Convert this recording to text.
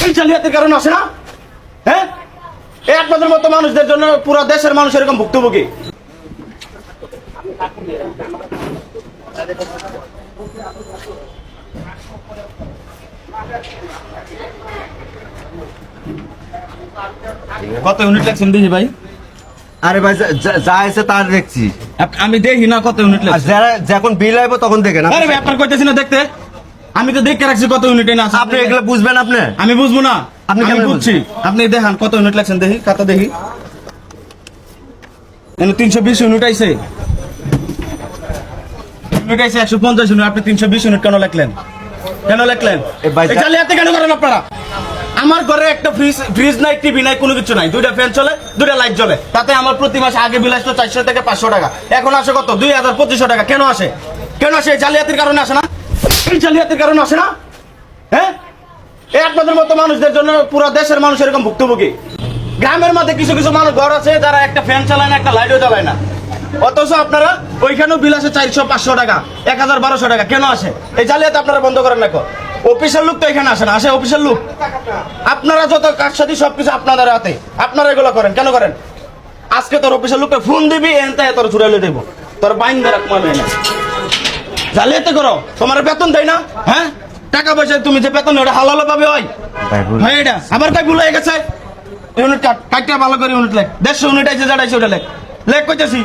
এই জালিয়াতির কারণে আসে না? হ্যাঁ, এই আপনাদের মতো মানুষদের জন্য পুরো দেশের মানুষ এরকম ভুক্তভোগী। কত ইউনিট লাগছেন দেখি ভাই? আরে ভাই যা আছে তার দেখছি, আমি দেখি না কত ইউনিট লাগছে। যারা যখন বিল আইব তখন দেখেন। আরে ভাই আপনার কইতেছি না দেখতে, আমি তো দেখে রাখছি কত ইউনিট না। আপনি এগুলো বুঝবেন? আপনি আমি বুঝবো না? আপনি আমি কেমনে বুঝছি। আপনি দেখান কত ইউনিট লাগছেন দেখি, খাতা দেখি। 320 ইউনিট আইছে, ইউনিট আইছে 150 ইউনিট। আপনি 320 ইউনিট কেন লিখলেন? কেন লিখলেন? এই জালিয়াতি কেন করেন আপনারা? আমার ঘরে একটা ফ্রিজ নাই, টিভি নাই, কোনো কিছু নাই, দুইটা ফ্যান চলে, দুইটা লাইট জ্বলে, তাতে আমার প্রতি মাসে আগে বিল আসতো 400 থেকে 500 টাকা, এখন আসে কত? 2000-2500 টাকা। কেন আসে? কেন আসে? এই জালিয়াতির কারণে আসে না? এই জালিয়াতির কারণে আসে না? হ্যাঁ, এই আপনাদের মতো মানুষদের জন্য পুরো দেশের মানুষ এরকম ভুক্তভোগী। গ্রামের মধ্যে কিছু কিছু মানুষ ঘর আছে যারা একটা ফ্যান চালায় না, একটা লাইটও চালায় না, অথচ আপনারা ওইখানেও বিল আসে 400-500 টাকা, 1000-1200 টাকা। কেন আসে? এই জালিয়াতি আপনারা বন্ধ করেন না। অফিসের লোক তো এখানে আসে না, আসে অফিসের লোক। আপনারা যত কাজ সাথী সবকিছু আপনাদের হাতে, আপনারা এগুলো করেন। কেন করেন? আজকে তোর অফিসের লোককে ফোন দিবি, এনতে তোর চুরাইলে দেবো, তোর বাইন ধরা কমাবে না। জালিয়াতি করো, তোমার বেতন দেয় না? হ্যাঁ, টাকা পয়সা তুমি যে বেতন ওটা হালালো পাবে। হয় এটা আবার কই ভুল হয়ে গেছে? ইউনিট কাটটা ভালো করে ইউনিট লেখ। 150 ইউনিট আছে, যেটা আছে ওটা লেখ, লেখ কইতেছি।